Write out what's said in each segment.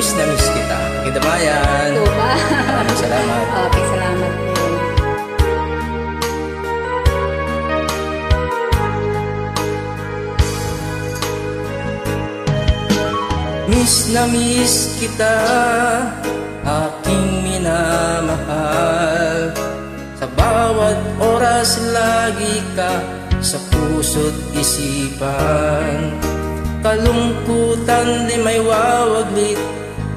miss na miss kita. Kidamayan. Ito ba? Maraming salamat. Okay, salamat din. Miss na miss kita, aking minamahal. Sa bawat oras lagi ka sa puso't isipan. Kalungkutan di may wawaglit,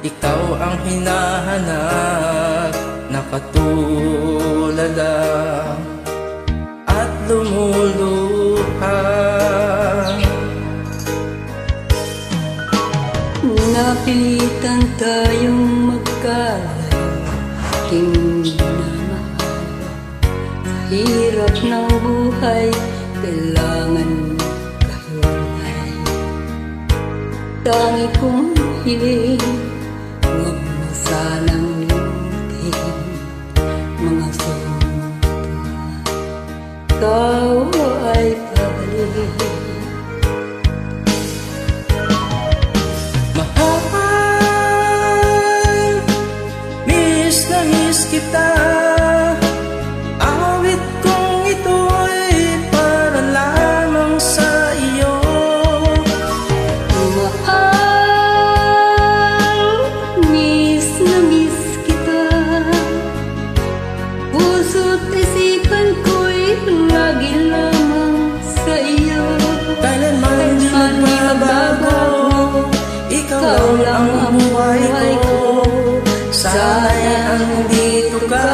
ikaw ang hinahanap. Nakatulala at lumuluha. Napilitan tayong magkalayo, aking minamahal. Sa hirap ng buhay, kailangan kahulay. Tangi kong hiling, huwag mo sanang limutin mga sumutuwa. Ikaw ay pabalik. Kita, awit kong ito'y para lamang sa iyo. Mahal, miss na miss kita. Puso't isipan ko'y lagi lamang sa iyo. Kailanman di magbabago, ikaw lang ang buhay ko. Sana'y andito ka,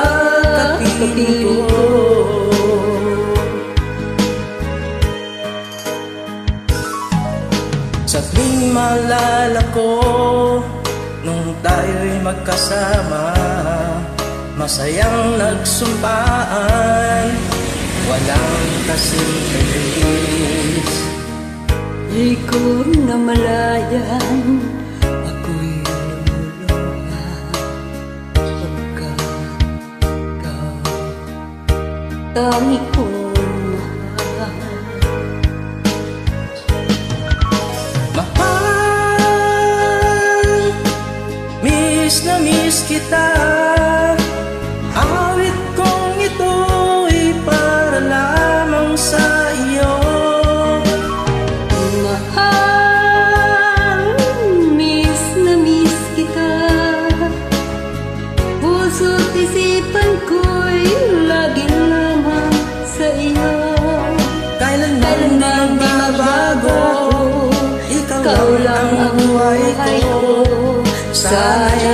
kapiling ko. Sa tuwing maalala ko, nung tayo'y magkasama, masayang nagsumpaan, walang kasing tiis. Di ko na malayan, ako'y tangi kong mahal. Miss na miss kita, awit kong ito'y para lamang sa iyo. Mahal, miss na miss kita. Puso't isipan ko'y lagi lamang sa iyo. Kailanman di magbago, ikaw lang ang buhay ko. Sana'y